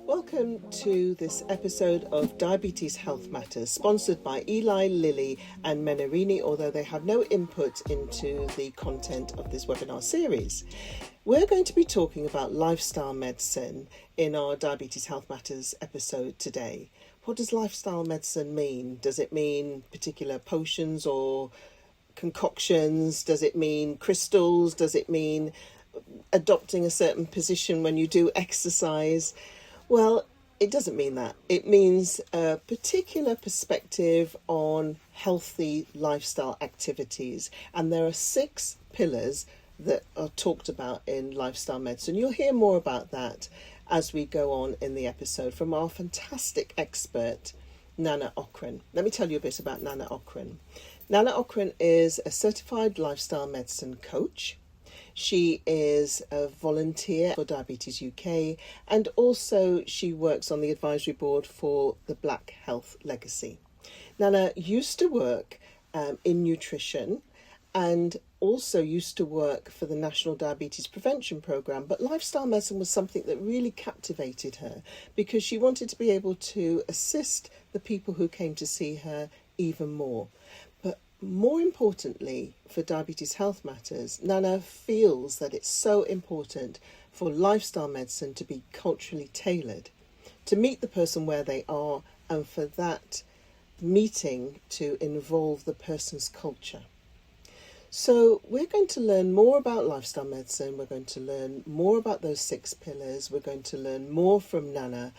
Welcome to this episode of Diabetes Health Matters, sponsored by Eli Lilly and Menarini, although they have no input into the content of this webinar series. We're going to be talking about lifestyle medicine in our Diabetes Health Matters episode today. What does lifestyle medicine mean? Does it mean particular potions or concoctions? Does it mean crystals? Does it mean adopting a certain position when you do exercise? Well, it doesn't mean that. It means a particular perspective on healthy lifestyle activities. And there are 6 pillars that are talked about in lifestyle medicine. You'll hear more about that as we go on in the episode from our fantastic expert, Nana Ocran. Let me tell you a bit about Nana Ocran. Nana Ocran is a certified lifestyle medicine coach. She is a volunteer for Diabetes UK, and also she works on the advisory board for the Black Health Legacy. Nana used to work in nutrition and also used to work for the National Diabetes Prevention Programme, but lifestyle medicine was something that really captivated her because she wanted to be able to assist the people who came to see her even more. But more importantly, for Diabetes Health Matters, Nana feels that it's so important for lifestyle medicine to be culturally tailored, to meet the person where they are, and for that meeting to involve the person's culture. So we're going to learn more about lifestyle medicine. We're going to learn more about those 6 pillars. We're going to learn more from Nana.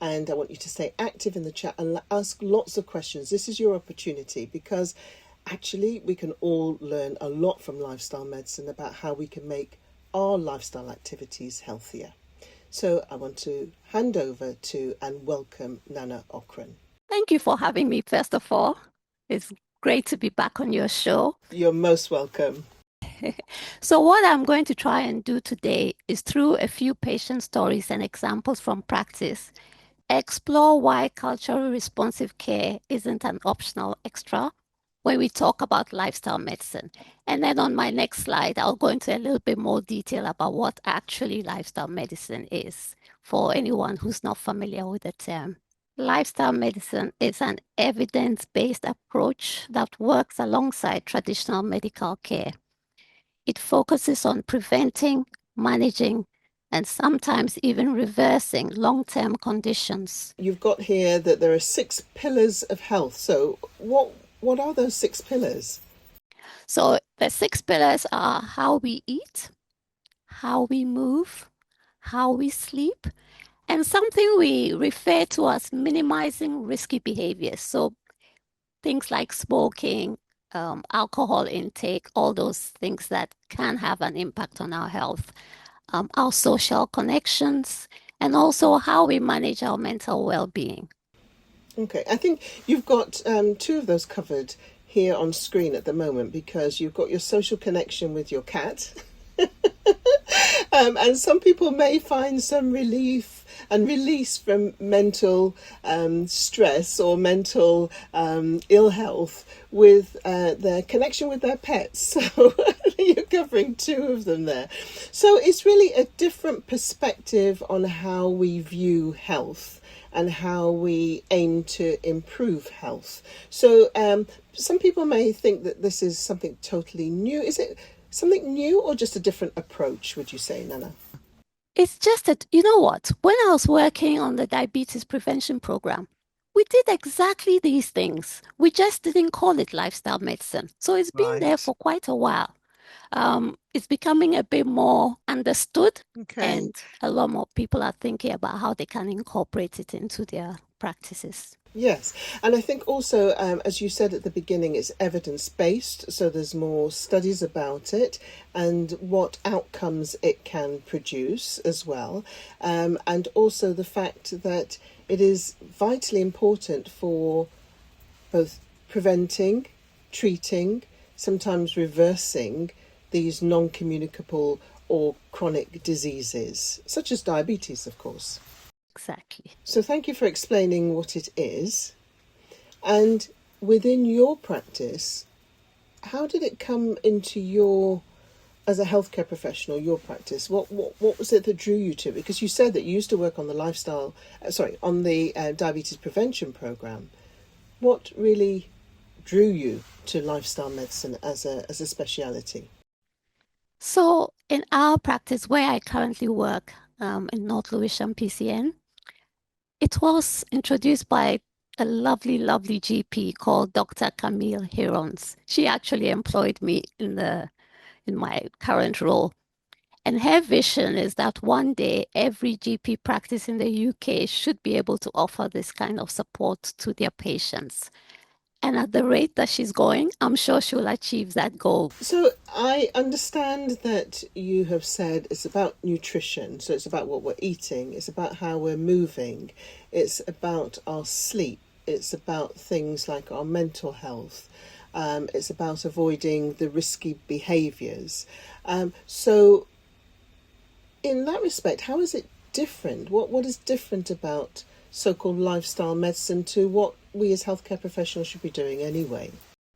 And I want you to stay active in the chat and ask lots of questions. This is your opportunity because actually we can all learn a lot from lifestyle medicine about how we can make our lifestyle activities healthier. So I want to hand over to and welcome Nana Ocran. Thank you for having me, first of all. It's great to be back on your show. You're most welcome. So what I'm going to try and do today is, through a few patient stories and examples from practice, explore why culturally responsive care isn't an optional extra when we talk about lifestyle medicine. And then on my next slide, I'll go into a little bit more detail about what actually lifestyle medicine is for anyone who's not familiar with the term. Lifestyle medicine is an evidence-based approach that works alongside traditional medical care. It focuses on preventing, managing, and sometimes even reversing long-term conditions. You've got here that there are 6 pillars of health. So what are those 6 pillars? So the 6 pillars are how we eat, how we move, how we sleep, and something we refer to as minimizing risky behaviors. So things like smoking, alcohol intake, all those things that can have an impact on our health, our social connections, and also how we manage our mental well-being. Okay, I think you've got 2 of those covered here on screen at the moment because you've got your social connection with your cat. And some people may find some relief and release from mental stress or mental ill health with their connection with their pets. So you're covering 2 of them there. So it's really a different perspective on how we view health and how we aim to improve health. So some people may think that this is something totally new. Is it something new or just a different approach, would you say, Nana? It's just that, you know what, when I was working on the diabetes prevention program, we did exactly these things. We just didn't call it lifestyle medicine. So it's been there for quite a while. It's becoming a bit more understood, and a lot more people are thinking about how they can incorporate it into their practices. Yes, and I think also, as you said at the beginning, it's evidence-based, so there's more studies about it and what outcomes it can produce as well, and also the fact that it is vitally important for both preventing, treating, sometimes reversing these non-communicable or chronic diseases, such as diabetes, of course. Exactly. So thank you for explaining what it is. And within your practice, how did it come into your as a healthcare professional, your practice, what was it that drew you to it? Because you said that you used to work on the on the diabetes prevention program. What really drew you to lifestyle medicine as a speciality? So in our practice where I currently work, in North Lewisham PCN, it was introduced by a lovely, lovely GP called Dr. Camille Hirons. She actually employed me in my current role. And her vision is that one day every GP practice in the UK should be able to offer this kind of support to their patients. And at the rate that she's going, I'm sure she'll achieve that goal. So I understand that you have said it's about nutrition, so it's about what we're eating, it's about how we're moving, it's about our sleep, it's about things like our mental health, it's about avoiding the risky behaviours. So in that respect, how is it different? What is different about so-called lifestyle medicine to what we as healthcare professionals should be doing anyway?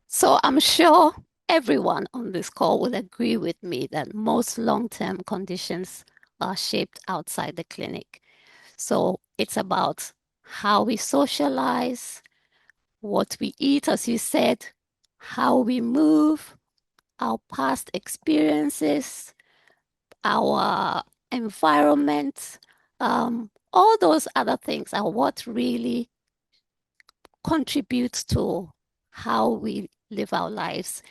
So I'm sure everyone on this call will agree with me that most long-term conditions are shaped outside the clinic. So it's about how we socialize, what we eat, as you said, how we move, our past experiences, our environment, all those other things are what really contributes to how we live our lives.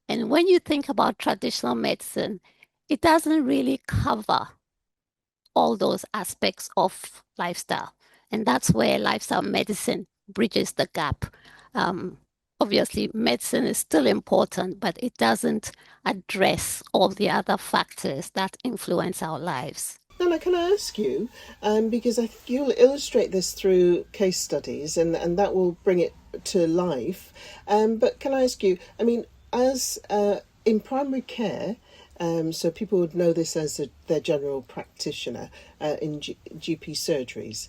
And when you think about traditional medicine, it doesn't really cover all those aspects of lifestyle. And that's where lifestyle medicine bridges the gap. Um, Obviously, medicine is still important, but it doesn't address all the other factors that influence our lives. Nana, can I ask you, because I think you'll illustrate this through case studies and that will bring it to life. But can I ask you, I mean, as in primary care, so people would know this as their general practitioner in GP surgeries,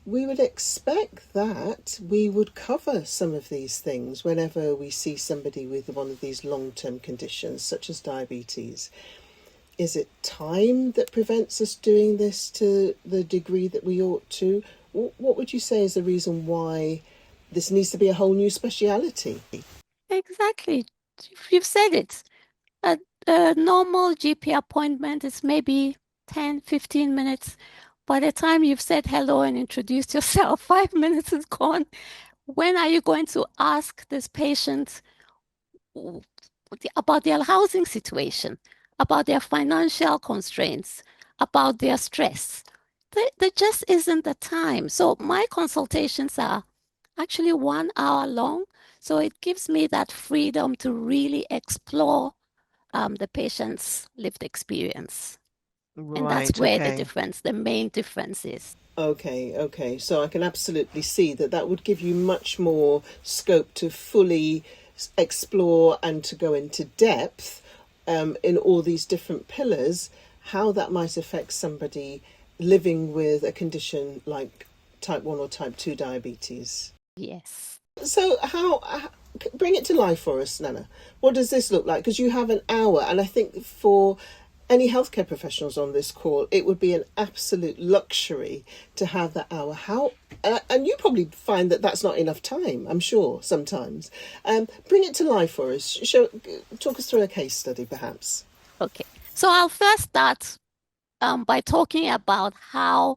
we would expect that we would cover some of these things whenever we see somebody with one of these long-term conditions, such as diabetes. Is it time that prevents us doing this to the degree that we ought to? What would you say is the reason why this needs to be a whole new speciality? Exactly. You've said it. A normal GP appointment is maybe 10, 15 minutes. By the time you've said hello and introduced yourself, 5 minutes is gone. When are you going to ask this patient about their housing situation, about their financial constraints, about their stress? There just isn't the time. So my consultations are actually 1 hour long. So it gives me that freedom to really explore the patient's lived experience. And that's Right, where okay. the main difference is. Okay. So I can absolutely see that that would give you much more scope to fully explore and to go into depth in all these different pillars, how that might affect somebody living with a condition like type 1 or type 2 diabetes. Yes. So bring it to life for us, Nana. What does this look like? Because you have an hour, and I think for any healthcare professionals on this call, it would be an absolute luxury to have that hour. How and you probably find that that's not enough time. I'm sure sometimes. Bring it to life for us. Talk us through a case study, perhaps. Okay. So I'll first start by talking about how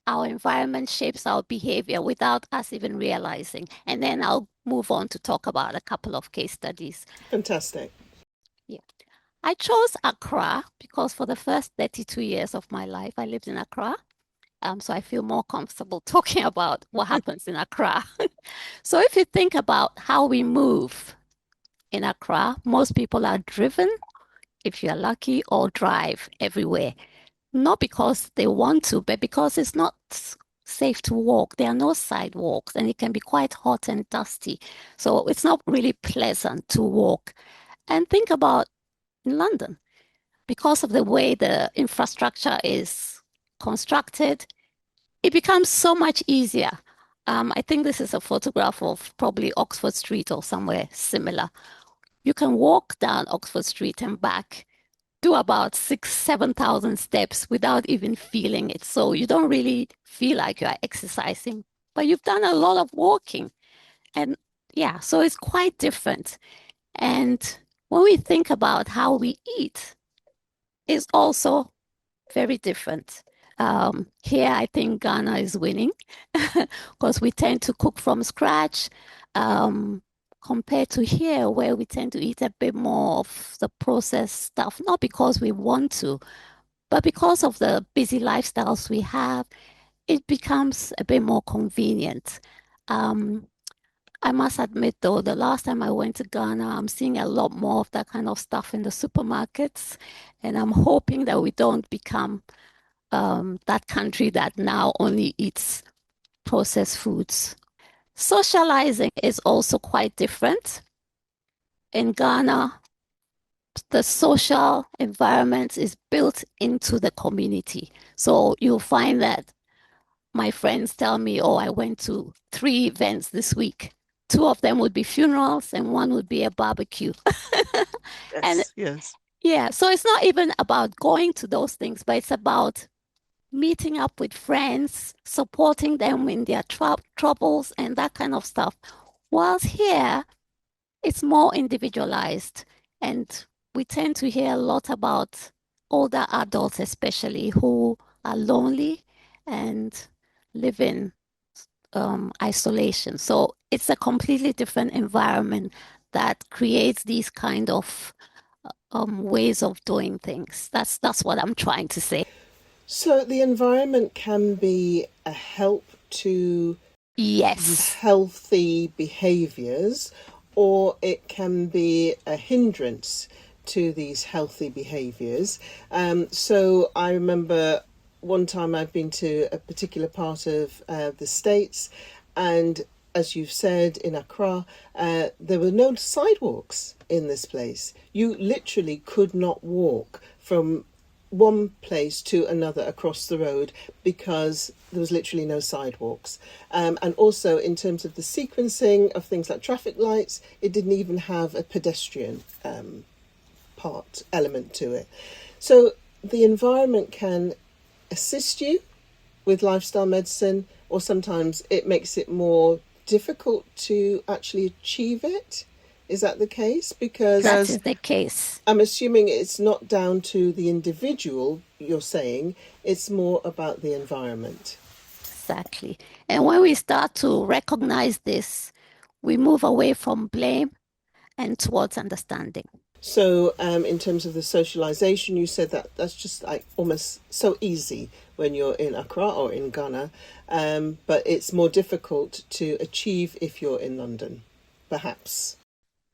our environment shapes our behavior without us even realizing. And then I'll move on to talk about a couple of case studies. Fantastic. Yeah. I chose Accra because for the first 32 years of my life, I lived in Accra. So I feel more comfortable talking about what happens in Accra. So if you think about how we move in Accra, most people are driven, if you're lucky, or drive everywhere. Not because they want to, but because it's not safe to walk. There are no sidewalks and it can be quite hot and dusty. So it's not really pleasant to walk. And think about in London, because of the way the infrastructure is constructed, it becomes so much easier. I think this is a photograph of probably Oxford Street or somewhere similar. You can walk down Oxford Street and back do about 7,000 steps without even feeling it. So you don't really feel like you are exercising, but you've done a lot of walking. And yeah, so it's quite different. And when we think about how we eat, it's also very different. Here, I think Ghana is winning because we tend to cook from scratch, um, compared to here, where we tend to eat a bit more of the processed stuff, not because we want to, but because of the busy lifestyles we have, it becomes a bit more convenient. Um, I must admit, though, the last time I went to Ghana, I'm seeing a lot more of that kind of stuff in the supermarkets, and I'm hoping that we don't become that country that now only eats processed foods. Socializing is also quite different. In Ghana, the social environment is built into the community. So you'll find that my friends tell me, oh, I went to 3 events this week. 2 of them would be funerals and one would be a barbecue. And Yes, yes. yeah, so it's not even about going to those things, but it's about meeting up with friends, supporting them in their troubles and that kind of stuff. Whilst here, it's more individualized. And we tend to hear a lot about older adults, especially who are lonely and live in isolation. So it's a completely different environment that creates these kind of ways of doing things. That's what I'm trying to say. So the environment can be a help to these Yes. healthy behaviors, or it can be a hindrance to these healthy behaviors. So I remember one time I'd been to a particular part of the States, and as you've said, in Accra, there were no sidewalks in this place. You literally could not walk from one place to another across the road because there was literally no sidewalks. And also, in terms of the sequencing of things like traffic lights, it didn't even have a pedestrian element to it. So the environment can assist you with lifestyle medicine, or sometimes it makes it more difficult to actually achieve it. Is that the case? That Because is the case. I'm assuming it's not down to the individual, you're saying, it's more about the environment. Exactly. And when we start to recognize this, we move away from blame and towards understanding. So, in terms of the socialization, you said that that's just like almost so easy when you're in Accra or in Ghana, but it's more difficult to achieve if you're in London, perhaps.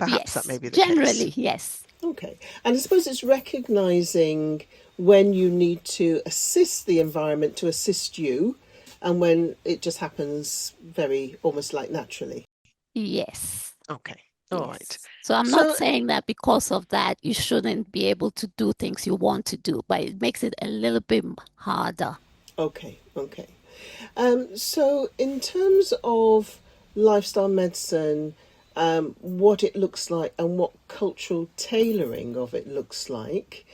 Perhaps that may Yes, be the case. generally, yes. Okay. And I suppose it's recognizing when you need to assist the environment to assist you and when it just happens very almost like naturally. Yes. Okay. All right. Yes. So I'm not So, saying that because of that you shouldn't be able to do things you want to do, but it makes it a little bit harder. okay, okay. So, in terms of lifestyle medicine, what it looks like and what cultural tailoring of it looks like,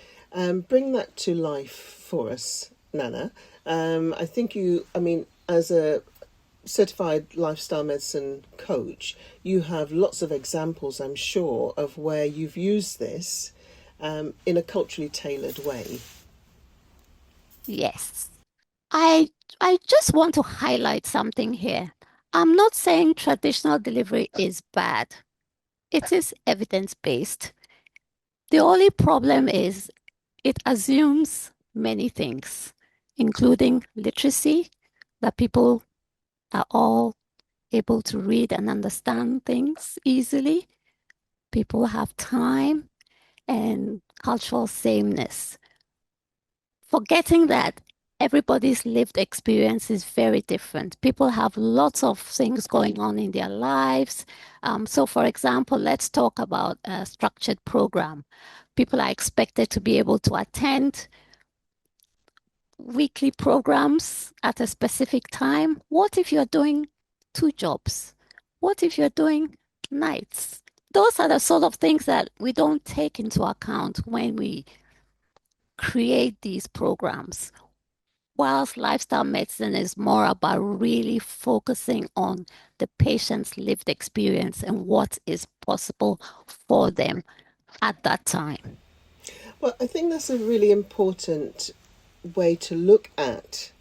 bring that to life for us, Nana. I think as a certified lifestyle medicine coach, you have lots of examples, I'm sure, of where you've used this in a culturally tailored way. Yes. I I just want to highlight something here. I'm not saying traditional delivery is bad. It is evidence-based. The only problem is it assumes many things, including literacy, that people are all able to read and understand things easily. People have time and cultural sameness, forgetting that everybody's lived experience is very different. People have lots of things going on in their lives. So, for example, let's talk about a structured program. People are expected to be able to attend weekly programs at a specific time. What if you're doing 2 jobs? What if you're doing nights? Those are the sort of things that we don't take into account when we create these programs. Whilst lifestyle medicine is more about really focusing on the patient's lived experience and what is possible for them at that time. Well, I think that's a really important way to look at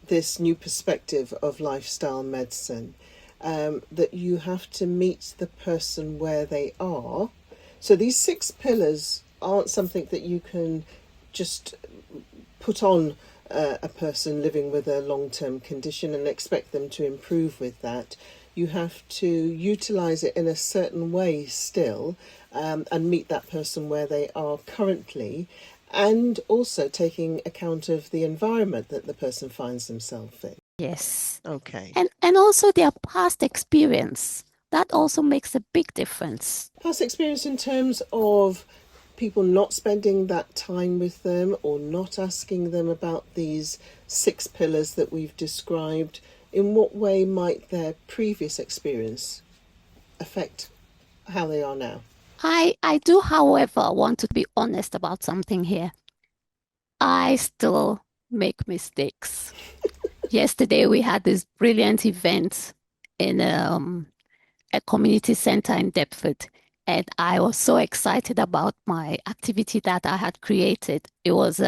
this new perspective of lifestyle medicine, that you have to meet the person where they are. So these 6 pillars aren't something that you can just put on a person living with a long-term condition and expect them to improve with that. You have to utilize it in a certain way still, and meet that person where they are currently, and also taking account of the environment that the person finds themselves in. Yes. Okay. And also their past experience. That also makes a big difference. Past experience in terms of people not spending that time with them or not asking them about these 6 pillars that we've described. In what way might their previous experience affect how they are now? I do, however, want to be honest about something here. I still make mistakes. Yesterday, we had this brilliant event in a community center in Deptford, and I was so excited about my activity that I had created. It was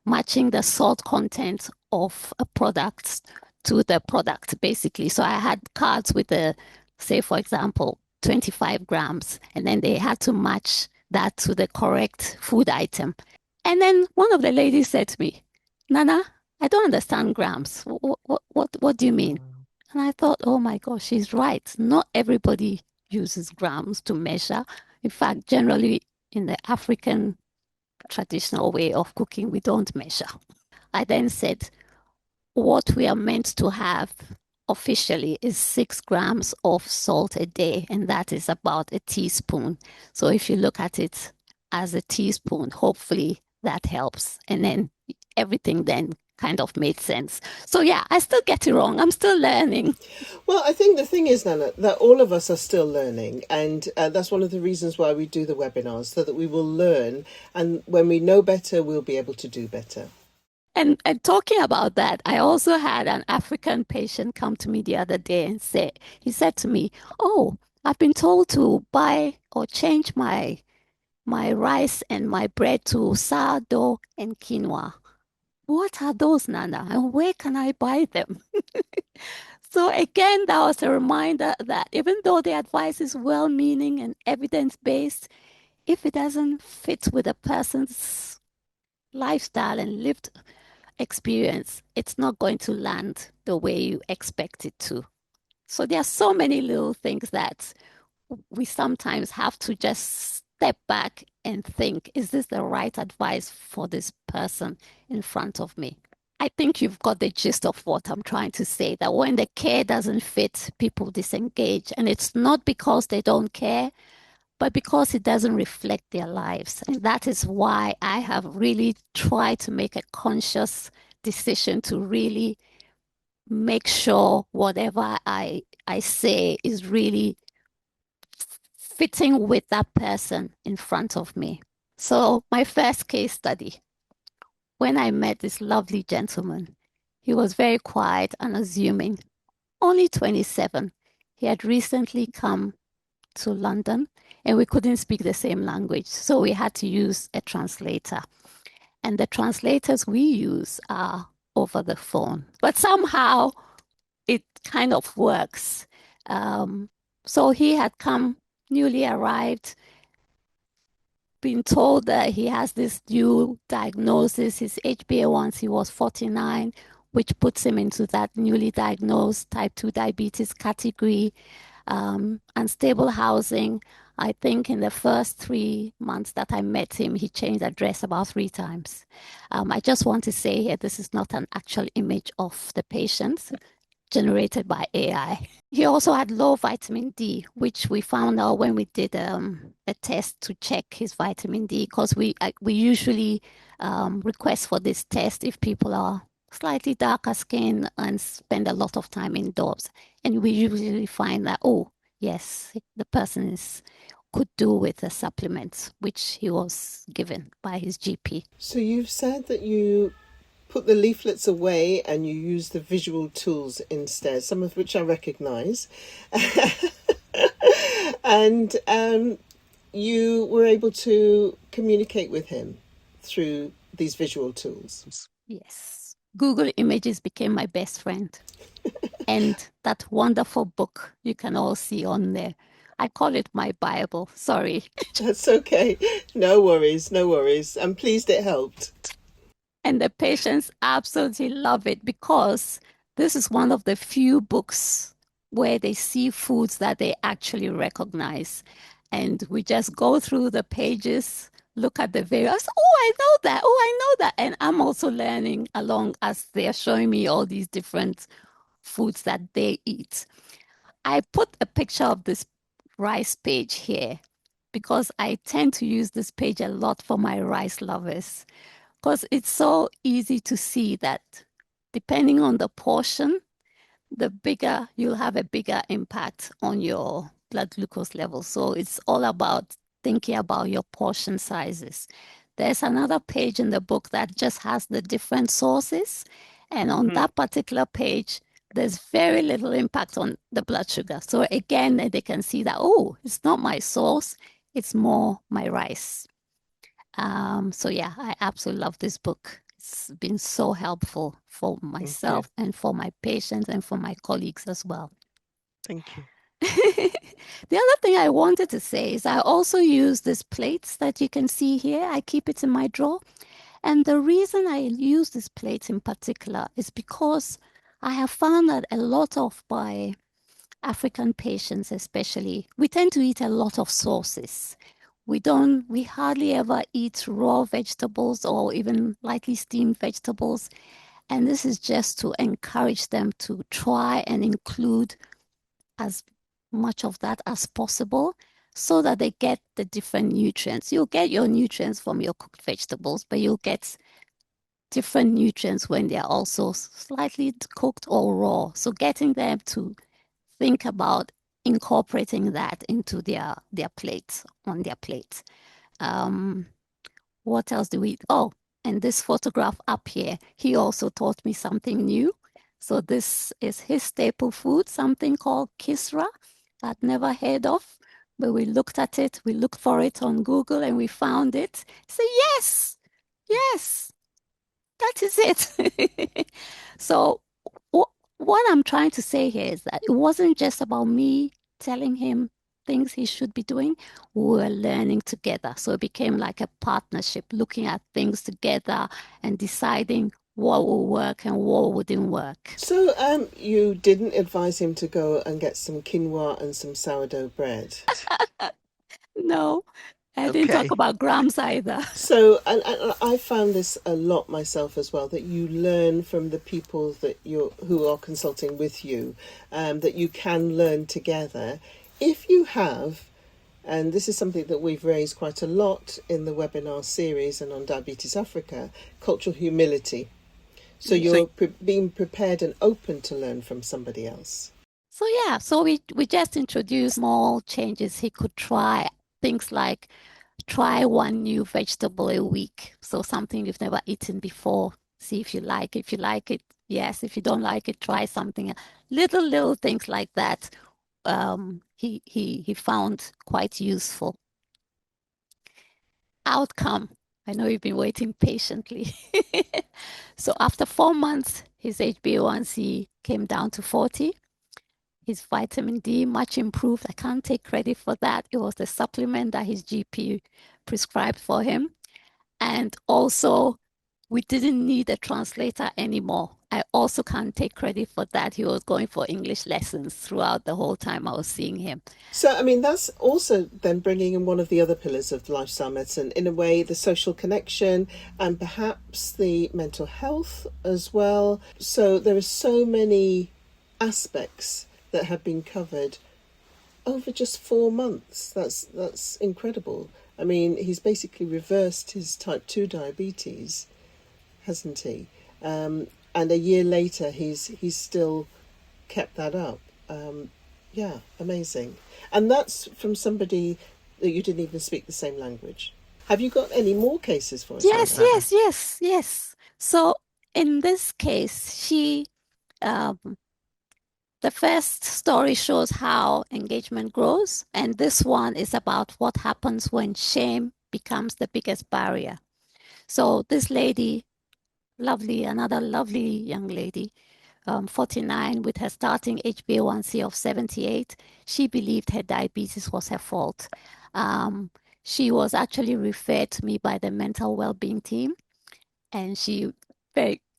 matching the salt content of a product to the product, basically. So I had cards with say, for example, 25 grams, and then they had to match that to the correct food item. And then one of the ladies said to me, Nana, I don't understand grams. What do you mean? And I thought, oh my gosh, she's right. Not everybody uses grams to measure. In fact, generally in the African traditional way of cooking, we don't measure. I then said, what we are meant to have officially is 6 grams of salt a day, and that is about a teaspoon. So if you look at it as a teaspoon, hopefully that helps. And then everything then kind of made sense. So yeah, I still get it wrong. I'm still learning. Well, I think the thing is, Nana, that all of us are still learning, and that's one of the reasons why we do the webinars, so that we will learn, and when we know better, we'll be able to do better. And talking about that, I also had an African patient come to me the other day and he said to me, oh, I've been told to buy or change my rice and my bread to sourdough and quinoa. What are those, Nana? And where can I buy them? So again, that was a reminder that even though the advice is well-meaning and evidence-based, if it doesn't fit with a person's lifestyle and lived experience, it's not going to land the way you expect it to. So there are so many little things that we sometimes have to just step back and think, is this the right advice for this person in front of me? I think you've got the gist of what I'm trying to say, that when the care doesn't fit, people disengage. And it's not because they don't care, but because it doesn't reflect their lives. And that is why I have really tried to make a conscious decision to really make sure whatever I say is really fitting with that person in front of me. So my first case study, when I met this lovely gentleman, he was very quiet and unassuming, only 27. He had recently come to London and we couldn't speak the same language. So we had to use a translator. And the translators we use are over the phone. But somehow it kind of works. So he had come, newly arrived, been told that he has this new diagnosis. His HbA1c he was 49, which puts him into that newly diagnosed type 2 diabetes category. Unstable housing. I think in the first 3 months that I met him, he changed address about 3 times. I just want to say here, this is not an actual image of the patient generated by AI. He also had low vitamin D, which we found out when we did a test to check his vitamin D, because we usually request for this test if people are slightly darker skin and spend a lot of time indoors. And we usually find that, oh, yes, the person is could do with the supplements which he was given by his GP. So you've said that you put the leaflets away and you use the visual tools instead, some of which I recognise. And you were able to communicate with him through these visual tools. Yes. Google Images became my best friend. And that wonderful book you can all see on there. I call it my Bible. Sorry. That's okay. No worries, no worries. I'm pleased it helped. And the patients absolutely love it because this is one of the few books where they see foods that they actually recognize. And we just go through the pages, look at the various, oh, I know that, oh, I know that. And I'm also learning along as they're showing me all these different foods that they eat. I put a picture of this rice page here because I tend to use this page a lot for my rice lovers. Because it's so easy to see that depending on the portion, the bigger you'll have a bigger impact on your blood glucose level. So it's all about thinking about your portion sizes. There's another page in the book that just has the different sources. And on that particular page, there's very little impact on the blood sugar. So again, they can see that, oh, it's not my source, it's more my rice. So yeah, I absolutely love this book. It's been so helpful for myself and for my patients and for my colleagues as well. Thank you. The other thing I wanted to say is I also use these plates that you can see here. I keep it in my drawer. And the reason I use these plates in particular is because I have found that a lot of my African patients especially, we tend to eat a lot of sauces. We hardly ever eat raw vegetables or even lightly steamed vegetables. And this is just to encourage them to try and include as much of that as possible so that they get the different nutrients. You'll get your nutrients from your cooked vegetables, but you'll get different nutrients when they're also slightly cooked or raw. So getting them to think about incorporating that into their plates, on their plates. What else do we eat? Oh, and this photograph up here, he also taught me something new. So this is his staple food, something called kisra. I'd never heard of, but we looked at it, we looked for it on Google and we found it. So yes, that is it. So what I'm trying to say here is that it wasn't just about me telling him things he should be doing. We were learning together. So it became like a partnership, looking at things together and deciding what will work and what wouldn't work. So you didn't advise him to go and get some quinoa and some sourdough bread? No, I didn't talk about grams either. So, and I found this a lot myself as well, that you learn from the people that who are consulting with you, that you can learn together. If you have, and this is something that we've raised quite a lot in the webinar series and on Diabetes Africa, cultural humility. So you're being prepared and open to learn from somebody else. So yeah, so we just introduced small changes he could try. Things like try one new vegetable a week. So something you've never eaten before. See if you like it. If you like it, yes. If you don't like it, try something. Little things like that. He found quite useful. Outcome. I know you've been waiting patiently. So after 4 months, his HbA1c came down to 40. His vitamin D much improved. I can't take credit for that. It was the supplement that his GP prescribed for him. And also, we didn't need a translator anymore. I also can't take credit for that. He was going for English lessons throughout the whole time I was seeing him. So, I mean, that's also then bringing in one of the other pillars of lifestyle medicine, in a way, the social connection and perhaps the mental health as well. So there are so many aspects that have been covered over just 4 months. That's incredible. I mean, he's basically reversed his type 2 diabetes, hasn't he? And a year later, he's still kept that up. Yeah, amazing. And that's from somebody that you didn't even speak the same language. Have you got any more cases for us? Yes. So in this case, the first story shows how engagement grows, and this one is about what happens when shame becomes the biggest barrier. So this lady, another lovely young lady, 49, with her starting HbA1c of 78, she believed her diabetes was her fault. She was actually referred to me by the mental well-being team, and she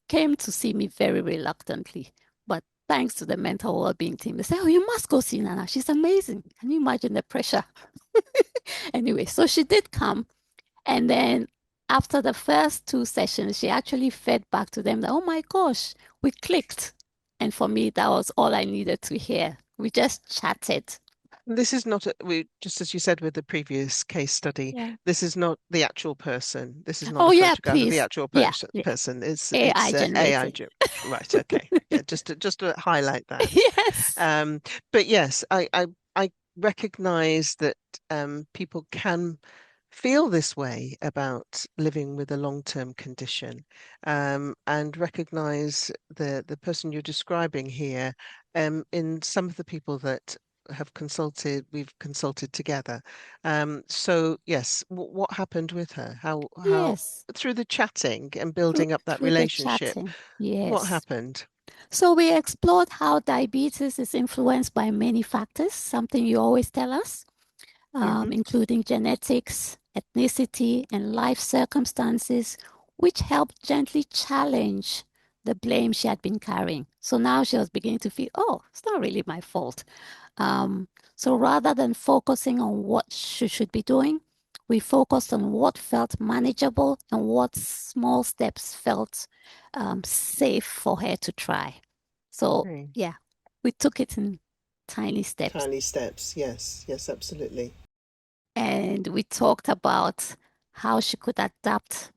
came to see me very reluctantly. But thanks to the mental well-being team, they said, "Oh, you must go see Nana. She's amazing." Can you imagine the pressure? Anyway, so she did come. And then after the first 2 sessions, she actually fed back to them that, "Oh my gosh, we clicked." And for me, that was all I needed to hear. We just chatted. This is not just as you said with the previous case study. Yeah. This is not the actual person. This is not Oh, a yeah, photograph of the please. actual Yeah. person. It's AI AI. generated. Right. Okay. Yeah. Just to highlight that. Yes. But yes, I recognize that people can feel this way about living with a long-term condition, and recognize the person you're describing here, in some of the people that we've consulted together. So yes, what happened with her? How Yes. through the chatting and building up that Through the relationship, chatting. what Yes. happened? So we explored how diabetes is influenced by many factors, something you always tell us, including genetics, ethnicity, and life circumstances, which helped gently challenge the blame she had been carrying. So now she was beginning to feel, oh, it's not really my fault. So rather than focusing on what she should be doing, we focused on what felt manageable and what small steps felt safe for her to try. So, Okay. yeah, we took it in tiny steps. Tiny steps, yes, absolutely. And we talked about how she could adapt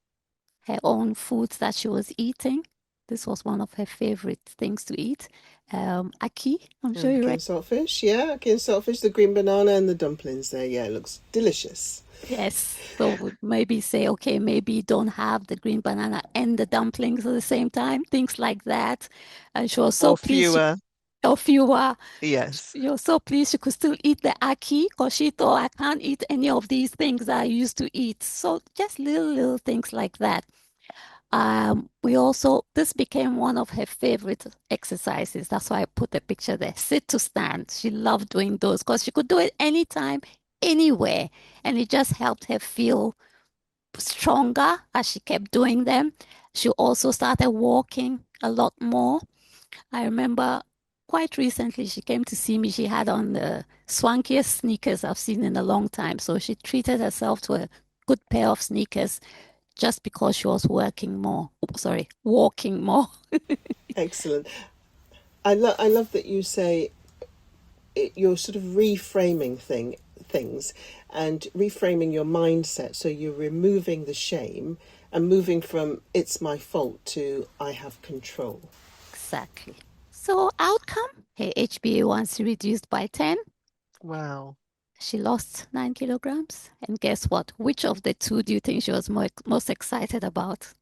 her own foods that she was eating. This was one of her favorite things to eat. Aki, I'm sure you Ackee read. and saltfish, ackee and saltfish, the green banana and the dumplings there. Yeah, it looks delicious. Yes. So maybe say, okay, maybe you don't have the green banana and the dumplings at the same time, things like that. And she was so Or pleased. fewer. Or fewer. Yes. You're so pleased she could still eat the aki because she thought, I can't eat any of these things that I used to eat. So just little things like that. This became one of her favorite exercises. That's why I put the picture there. Sit to stand. She loved doing those because she could do it anytime, anywhere. And it just helped her feel stronger as she kept doing them. She also started walking a lot more. I remember quite recently she came to see me. She had on the swankiest sneakers I've seen in a long time. So she treated herself to a good pair of sneakers just because she was walking more. Excellent. I love that you say you're sort of reframing things and reframing your mindset. So you're removing the shame and moving from "it's my fault" to "I have control." Exactly. So outcome, her HbA1c reduced by 10. Wow. She lost 9 kilograms. And guess what? Which of the two do you think she was most excited about?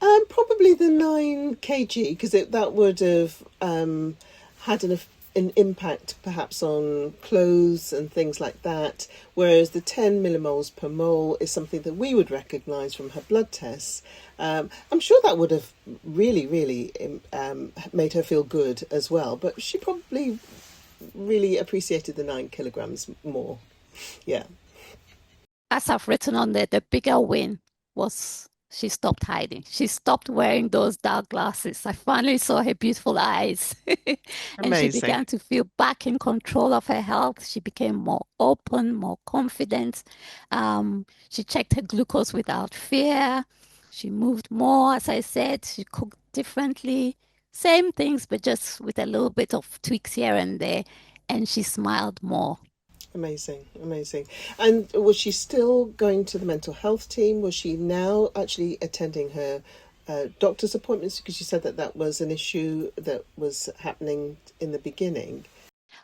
Probably the 9 kg, because that would have had an impact perhaps on clothes and things like that, whereas the 10 millimoles per mole is something that we would recognise from her blood tests. I'm sure that would have really made her feel good as well, but she probably really appreciated the 9 kilograms more. Yeah. As I've written on there, the bigger win was she stopped hiding. She stopped wearing those dark glasses. I finally saw her beautiful eyes. And she Amazing. began to feel back in control of her health. She became more open, more confident. She checked her glucose without fear. She moved more, as I said. She cooked differently. Same things, but just with a little bit of tweaks here and there. And she smiled more. Amazing. And was she still going to the mental health team? Was she now actually attending her doctor's appointments? Because you said that was an issue that was happening in the beginning.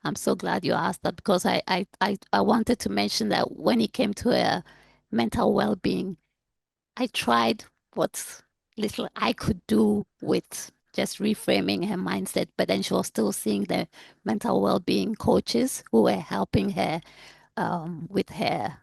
I'm so glad you asked that because I wanted to mention that when it came to mental well-being, I tried what little I could do with just reframing her mindset, but then she was still seeing the mental well-being coaches who were helping her with her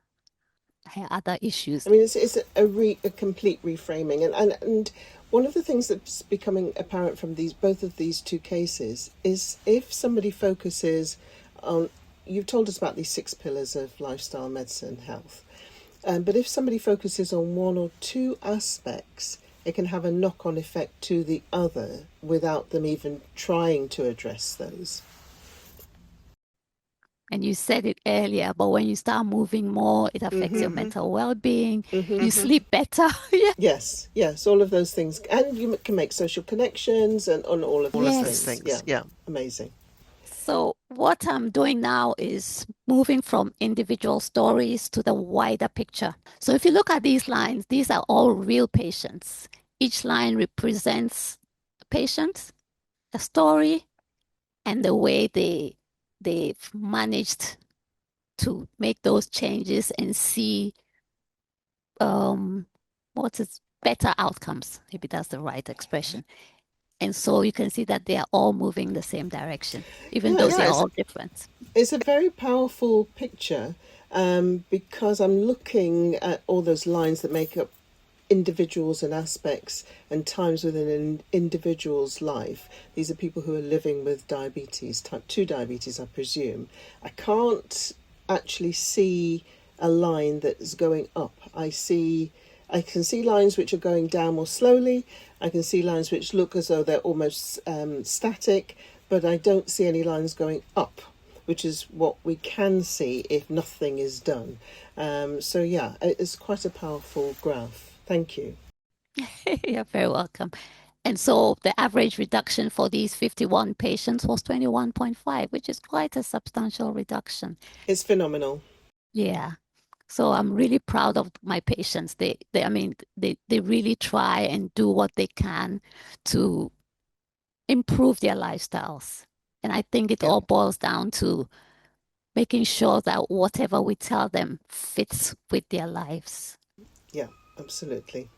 other issues. I mean, it's a complete reframing, and one of the things that's becoming apparent from both of these two cases is if somebody focuses on, you've told us about these 6 pillars of lifestyle, medicine, health, but if somebody focuses on one or two aspects, it can have a knock-on effect to the other without them even trying to address those. And you said it earlier, but when you start moving more, it affects your mental well-being. You sleep better. Yeah. Yes, all of those things, and you can make social connections and on all of All of those those things. things. Yeah. Amazing. So what I'm doing now is moving from individual stories to the wider picture. So if you look at these lines, these are all real patients. Each line represents a patient, a story, and the way they've managed to make those changes and see what is better outcomes. Maybe that's the right expression. And so you can see that they are all moving the same direction, even though Yeah, they're all different. it's a very powerful picture, because I'm looking at all those lines that make up individuals and aspects and times within an individual's life. These are people who are living with diabetes, type 2 diabetes, I presume. I can't actually see a line that is going up. I can see lines which are going down more slowly. I can see lines which look as though they're almost static, but I don't see any lines going up, which is what we can see if nothing is done. So yeah, it's quite a powerful graph. Thank you. You're very welcome. And so the average reduction for these 51 patients was 21.5, which is quite a substantial reduction. It's phenomenal. Yeah. So I'm really proud of my patients. I mean, they really try and do what they can to improve their lifestyles. And I think it Yeah, all boils down to making sure that whatever we tell them fits with their lives. yeah, absolutely.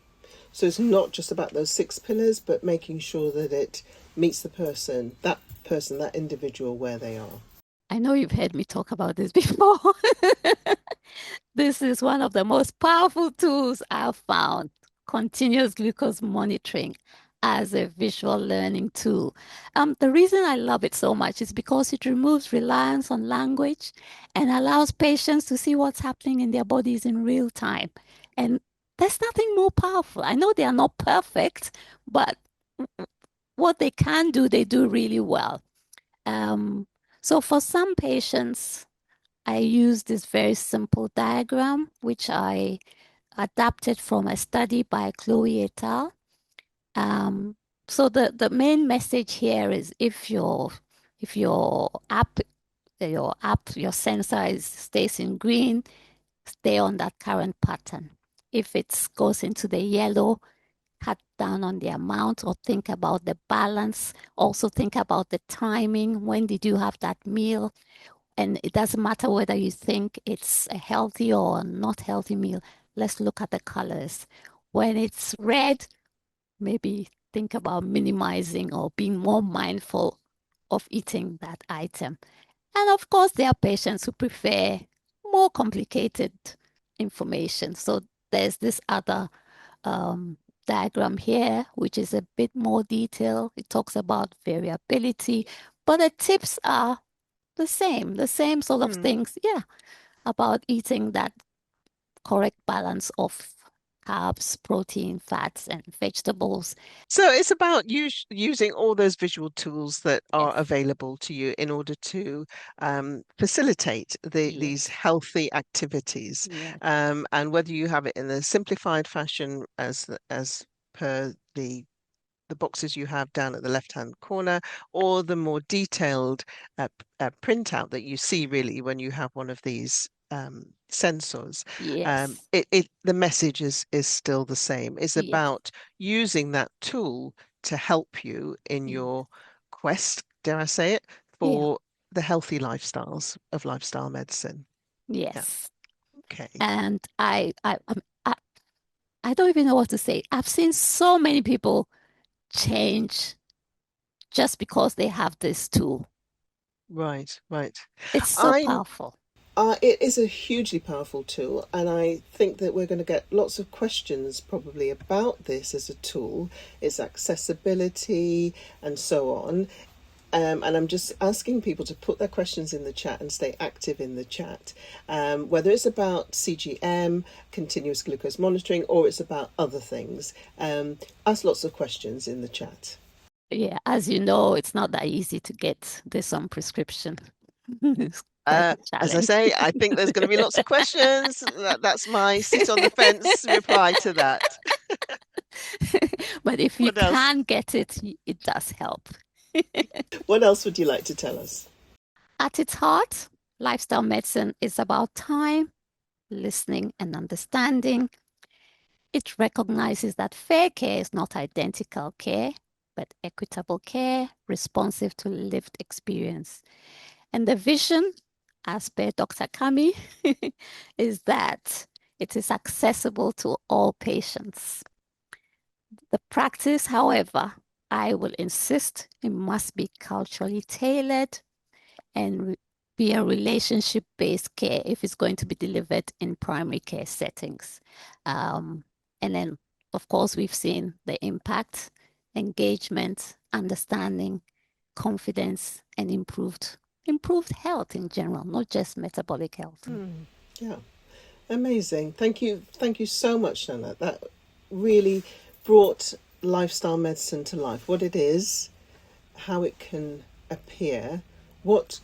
So it's not just about those 6 pillars, but making sure that it meets the person, that individual where they are. I know you've heard me talk about this before. This is one of the most powerful tools I've found, continuous glucose monitoring as a visual learning tool. The reason I love it so much is because it removes reliance on language and allows patients to see what's happening in their bodies in real time. And there's nothing more powerful. I know they are not perfect, but what they can do, they do really well. Um, so for some patients, I use this very simple diagram, which I adapted from a study by Chloe et al. Um, so the main message here is if your sensor stays in green, stay on that current pattern. If it goes into the yellow, cut down on the amount or think about the balance. Also think about the timing. When did you have that meal? And it doesn't matter whether you think it's a healthy or not healthy meal. Let's look at the colors. When it's red, maybe think about minimizing or being more mindful of eating that item. And of course, there are patients who prefer more complicated information. So there's this other um, diagram here, which is a bit more detailed. It talks about variability, but the tips are the same sort of things. Yeah, about eating that correct balance of carbs, protein, fats, and vegetables. So it's about using all those visual tools that are Yes, available to you in order to facilitate these yes, healthy activities. yes, And whether you have it in a simplified fashion as per the boxes you have down at the left-hand corner, or the more detailed printout that you see really when you have one of these sensors. yes, The message is still the same. It's yes, about using that tool to help you in yes, your quest, dare I say it, yeah, for the healthy lifestyles of lifestyle medicine. Yeah. Yes. Okay. And I don't even know what to say. I've seen so many people change just because they have this tool. Right. Right. It's so I'm powerful. It is a hugely powerful tool, and I think that we're going to get lots of questions probably about this as a tool, its accessibility, and so on. And I'm just asking people to put their questions in the chat and stay active in the chat, whether it's about CGM, continuous glucose monitoring, or it's about other things. Ask lots of questions in the chat. Yeah, as you know, it's not that easy to get this on prescription. It's quite a as I challenge. say, I think there's going to be lots of questions. That's my sit on the fence reply to that. But if you What else? can get it, it does help. What else would you like to tell us? At its heart, lifestyle medicine is about time, listening, and understanding. It recognizes that fair care is not identical care, but equitable care, responsive to lived experience. And the vision, as per Dr. Kami, is that it is accessible to all patients. The practice, however, I will insist it must be culturally tailored and be a relationship-based care if it's going to be delivered in primary care settings. And then, of course, we've seen the impact, engagement, understanding, confidence, and improved health in general, not just metabolic health. Yeah, amazing. Thank you so much, Nana. That really brought lifestyle medicine to life. What it is, how it can appear, what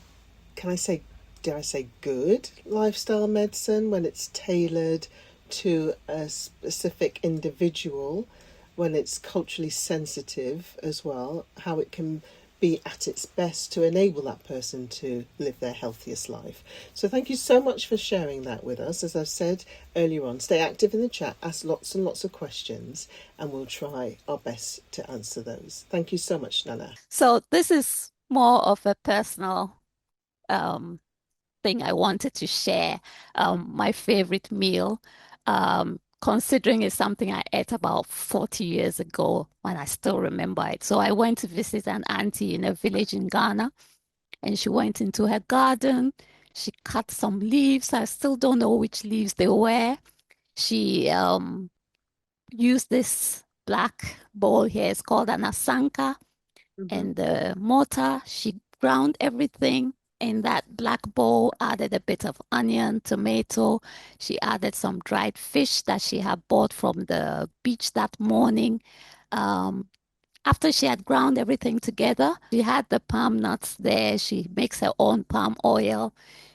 can I say? Dare I say good lifestyle medicine when it's tailored to a specific individual, when it's culturally sensitive as well, how it can be at its best to enable that person to live their healthiest life. So thank you so much for sharing that with us. As I've said earlier on, stay active in the chat, ask lots and lots of questions, and we'll try our best to answer those. Thank you so much, Nana. So this is more of a personal thing I wanted to share. My favorite meal, considering it's something I ate about 40 years ago when I still remember it. So I went to visit an auntie in a village in Ghana, and she went into her garden. She cut some leaves. I still don't know which leaves they were. She used this black bowl here. It's called an asanka. And the mortar, she ground everything in that black bowl, added a bit of onion, tomato. She added some dried fish that she had bought from the beach that morning. After she had ground everything together, she had the palm nuts there. She makes her own palm oil.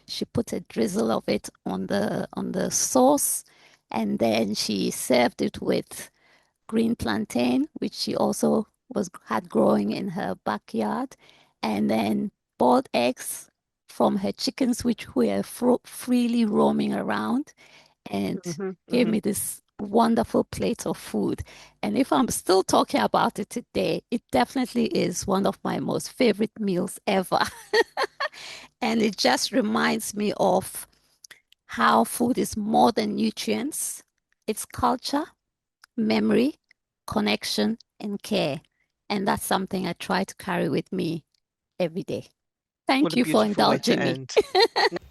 She put a drizzle of it on the sauce, and then she served it with green plantain, which she also had growing in her backyard, and then boiled eggs from her chickens, which were freely roaming around, and gave me this wonderful plate of food. And if I'm still talking about it today, it definitely is one of my most favorite meals ever. And it just reminds me of how food is more than nutrients. It's culture, memory, connection, and care. And that's something I try to carry with me every day. What Thank a you for beautiful way to indulging me. end.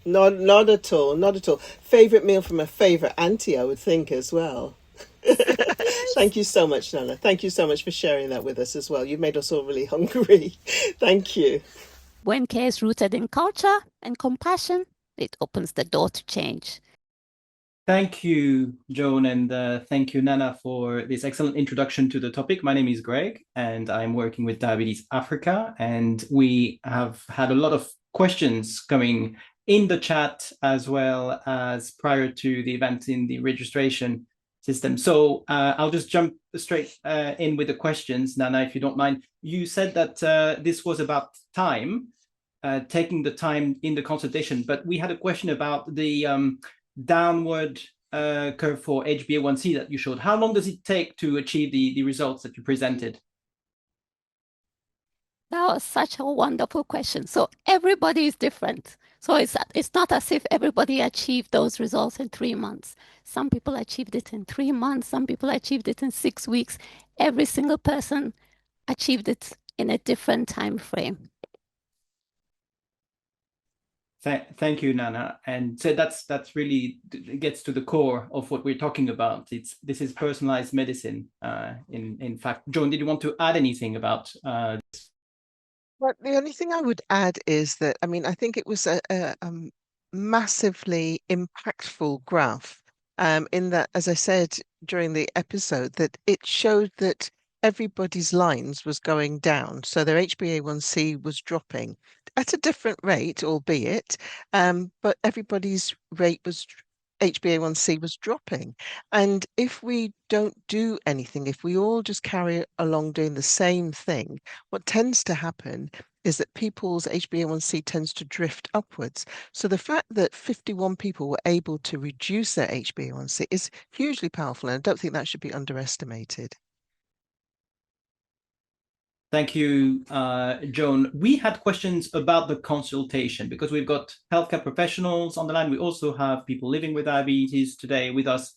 Not at all, not at all. Favorite meal from a favorite auntie, I would think as well. Thank you so much, Nana. Thank you so much for sharing that with us as well. You've made us all really hungry. Thank you. When care is rooted in culture and compassion, it opens the door to change. Thank you, Joan, and thank you, Nana, for this excellent introduction to the topic. My name is Greg, and I'm working with Diabetes Africa, and we have had a lot of questions coming in the chat as well as prior to the event in the registration system. So I'll just jump straight in with the questions, Nana, if you don't mind. You said that this was about time, taking the time in the consultation, but we had a question about the downward curve for HbA1c that you showed. How long does it take to achieve the results that you presented? That was such a wonderful question. So everybody is different. So it's not as if everybody achieved those results in 3 months. Some people achieved it in 3 months. Some people achieved it in 6 weeks. Every single person achieved it in a different time frame. Thank you, Nana. And so that's really gets to the core of what we're talking about. This is personalized medicine. In fact, Joan, did you want to add anything about? Well, the only thing I would add is that, I mean, I think it was a massively impactful graph, in that, as I said during the episode, that it showed that everybody's lines was going down. So their HbA1c was dropping at a different rate, albeit, but everybody's rate was HbA1c was dropping. And if we don't do anything, if we all just carry along doing the same thing, what tends to happen is that people's HbA1c tends to drift upwards. So the fact that 51 people were able to reduce their HbA1c is hugely powerful, and I don't think that should be underestimated. Thank you, Joan. We had questions about the consultation because we've got healthcare professionals on the line. We also have people living with diabetes today with us.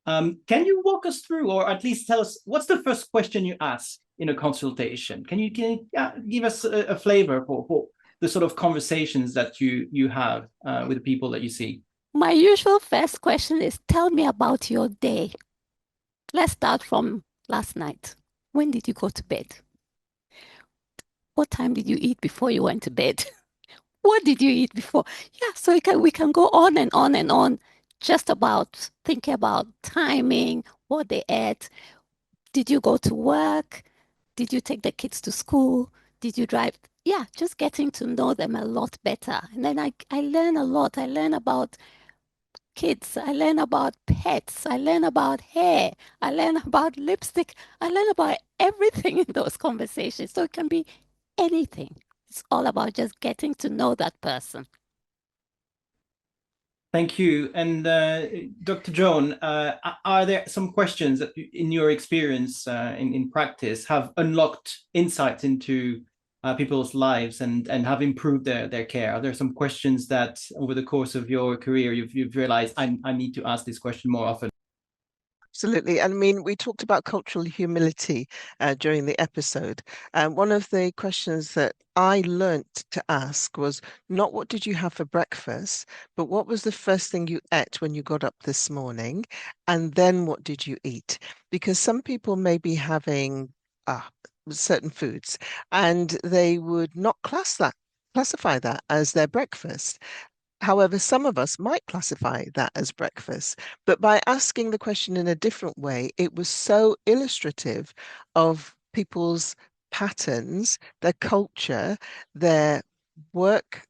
Can you walk us through, or at least tell us, what's the first question you ask in a consultation? Can you give us a flavor for the sort of conversations that you have with the people that you see? My usual first question is, tell me about your day. Let's start from last night. When did you go to bed? What time did you eat before you went to bed? What did you eat before? Yeah, so we can go on and on and on, just about thinking about timing, what they ate. Did you go to work? Did you take the kids to school? Did you drive? Yeah, just getting to know them a lot better. And then I learn a lot. I learn about kids. I learn about pets. I learn about hair. I learn about lipstick. I learn about everything in those conversations. So it can be anything. It's all about just getting to know that person. Thank you. And Dr. Joan, are there some questions that, in your experience in practice, have unlocked insights into people's lives and have improved their care? Are there some questions that over the course of your career you've realized, I need to ask this question more often? Absolutely. I mean, we talked about cultural humility during the episode. One of the questions that I learnt to ask was not what did you have for breakfast, but what was the first thing you ate when you got up this morning? And then what did you eat? Because some people may be having certain foods and they would not classify that as their breakfast. However, some of us might classify that as breakfast, but by asking the question in a different way, it was so illustrative of people's patterns, their culture, their work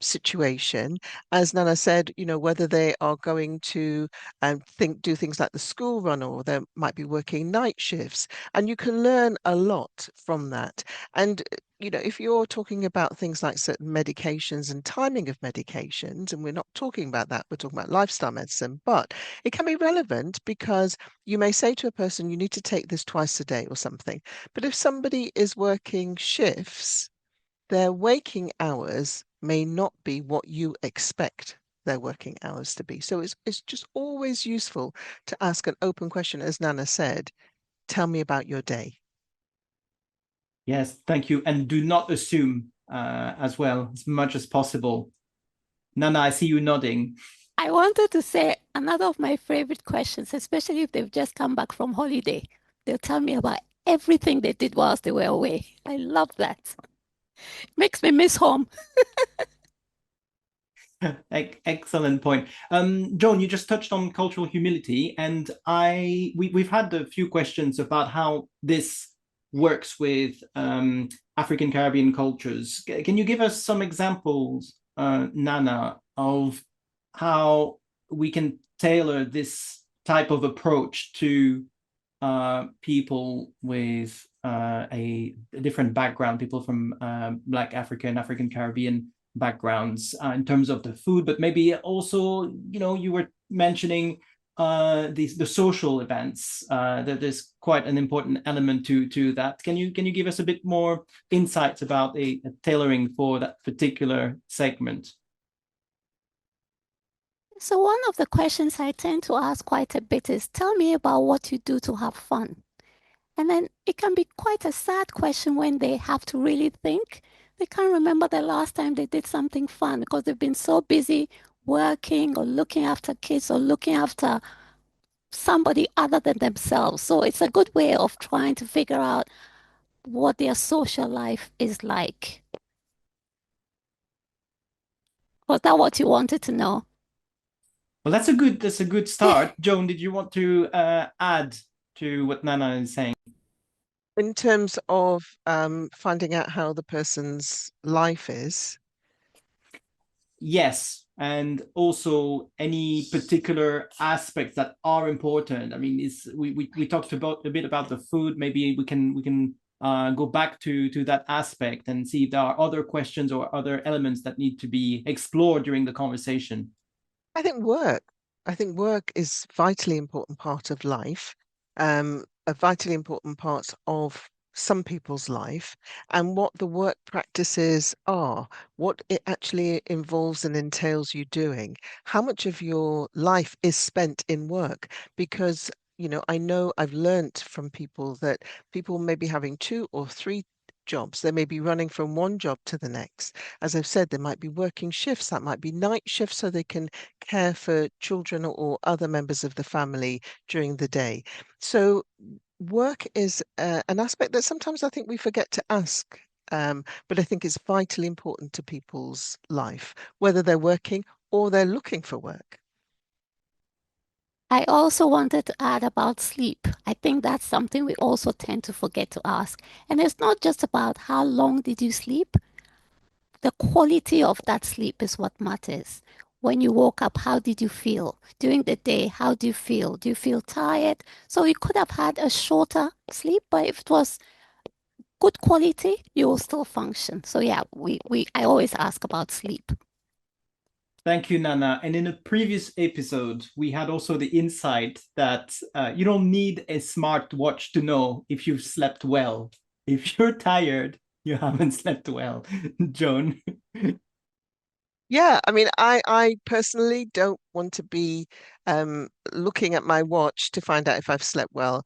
situation. As Nana said, you know, whether they are going to do things like the school run, or they might be working night shifts, and you can learn a lot from that. And you know, if you're talking about things like certain medications and timing of medications, and we're not talking about that, we're talking about lifestyle medicine, but it can be relevant because you may say to a person, you need to take this twice a day or something. But if somebody is working shifts, their waking hours may not be what you expect their working hours to be. So it's just always useful to ask an open question, as Nana said, tell me about your day. Yes, thank you. And do not assume as well, as much as possible. Nana, I see you nodding. I wanted to say another of my favorite questions, especially if they've just come back from holiday. They'll tell me about everything they did whilst they were away. I love that. Makes me miss home. Excellent point. Joan, you just touched on cultural humility, and we've had a few questions about how this works with African Caribbean cultures. Can you give us some examples, Nana, of how we can tailor this type of approach to people with a different background, people from Black African, African Caribbean backgrounds in terms of the food, but maybe also, you know, you were mentioning the social events. That there's quite an important element to that. Can you give us a bit more insights about a tailoring for that particular segment? So one of the questions I tend to ask quite a bit is, tell me about what you do to have fun. And then it can be quite a sad question when they have to really think. They can't remember the last time they did something fun because they've been so busy working or looking after kids or looking after somebody other than themselves. So it's a good way of trying to figure out what their social life is like. Was that what you wanted to know? Well, that's a good start. Joan, did you want to add to what Nana is saying? In terms of finding out how the person's life is. Yes, and also any particular aspects that are important. I mean, we talked about a bit about the food. Maybe we can go back to that aspect and see if there are other questions or other elements that need to be explored during the conversation. I think work. I think work is vitally important part of life, a vitally important part of some people's life, and what the work practices are, what it actually involves and entails you doing, how much of your life is spent in work. Because, I know I've learnt from people that people may be having 2 or 3 jobs. They may be running from one job to the next. As I've said, they might be working shifts, that might be night shifts, so they can care for children or other members of the family during the day. So work is an aspect that sometimes I think we forget to ask, but I think it's vitally important to people's life, whether they're working or they're looking for work. I also wanted to add about sleep. I think that's something we also tend to forget to ask. And it's not just about how long did you sleep. The quality of that sleep is what matters. When you woke up, how did you feel? During the day, how do you feel? Do you feel tired? So you could have had a shorter sleep, but if it was good quality, you will still function. So yeah, I always ask about sleep. Thank you, Nana. And in a previous episode, we had also the insight that you don't need a smart watch to know if you've slept well. If you're tired, you haven't slept well. Joan. Yeah, I mean, I personally don't want to be looking at my watch to find out if I've slept well.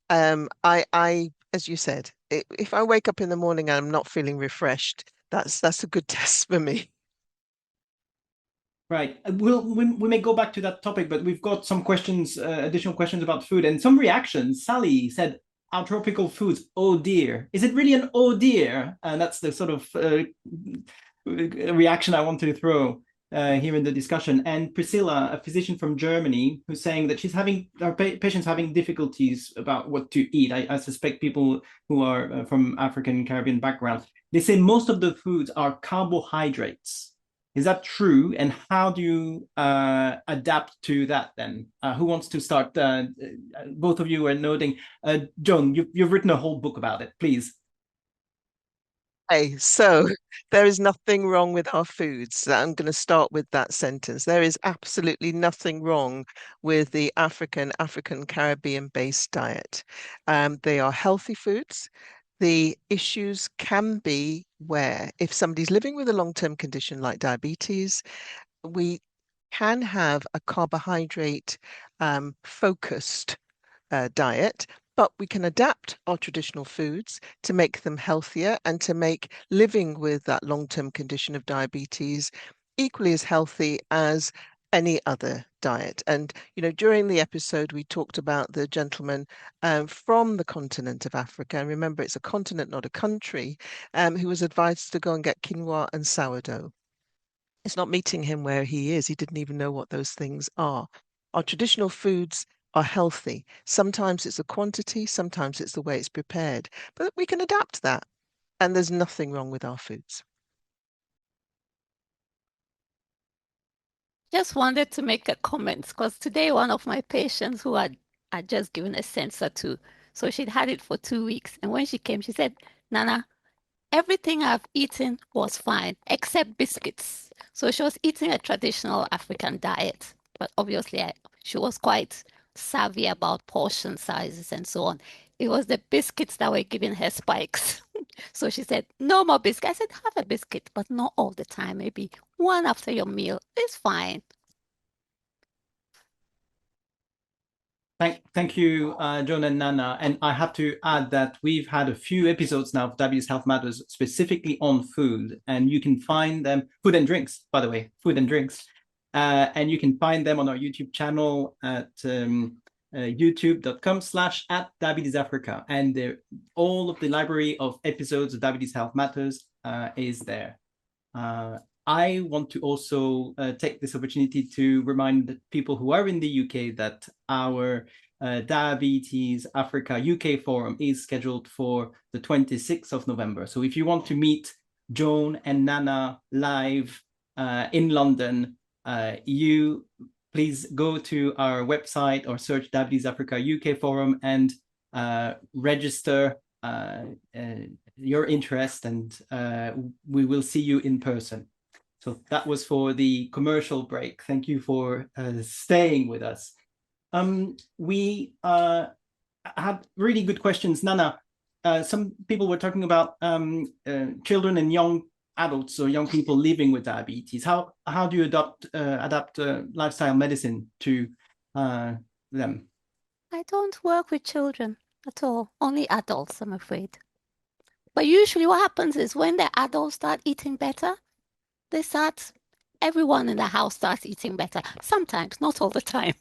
As you said, if I wake up in the morning and I'm not feeling refreshed, that's a good test for me. Right. We may go back to that topic, but we've got some questions, additional questions about food and some reactions. Sally said, "Our tropical foods, oh dear." Is it really an oh dear? And that's the sort of reaction I want to throw here in the discussion. And Priscilla, a physician from Germany, who's saying that she's having our patients having difficulties about what to eat. I suspect people who are from African Caribbean background. They say most of the foods are carbohydrates. Is that true? And how do you adapt to that then? Who wants to start? Both of you are noting. Joan, you've written a whole book about it, please. Okay, so there is nothing wrong with our foods. I'm going to start with that sentence. There is absolutely nothing wrong with the African Caribbean-based diet. They are healthy foods. The issues can be where if somebody's living with a long-term condition like diabetes, we can have a carbohydrate focused diet, but we can adapt our traditional foods to make them healthier and to make living with that long-term condition of diabetes equally as healthy as any other diet. And, during the episode, we talked about the gentleman from the continent of Africa. And remember, it's a continent, not a country, who was advised to go and get quinoa and sourdough. It's not meeting him where he is. He didn't even know what those things are. Our traditional foods are healthy. Sometimes it's the quantity, sometimes it's the way it's prepared, but we can adapt that. And there's nothing wrong with our foods. Just wanted to make a comment because today one of my patients who had just given a sensor to, so she'd had it for 2 weeks. And when she came, she said, Nana, everything I've eaten was fine except biscuits. So she was eating a traditional African diet, but obviously She was quite savvy about portion sizes and so on. It was the biscuits that were giving her spikes. So she said, no more biscuit. I said, have a biscuit, but not all the time. Maybe one after your meal is fine. Thank you, Joan and Nana. And I have to add that we've had a few episodes now of Diabetes Health Matters specifically on food, and you can find them, food and drinks, by the way, food and drinks. And you can find them on our YouTube channel at youtube.com/@diabetesafrica. And all of the library of episodes of Diabetes Health Matters is there. I want to also take this opportunity to remind people who are in the UK that our Diabetes Africa UK Forum is scheduled for the 26th of November. So if you want to meet Joan and Nana live in London, you please go to our website or search Diabetes Africa UK Forum and register your interest, and we will see you in person. So that was for the commercial break. Thank you for staying with us. We had really good questions. Nana, some people were talking about children and young adults or young people living with diabetes. How do you adapt lifestyle medicine to them? I don't work with children at all, only adults, I'm afraid. But usually what happens is when the adults start eating better, everyone in the house starts eating better. Sometimes, not all the time.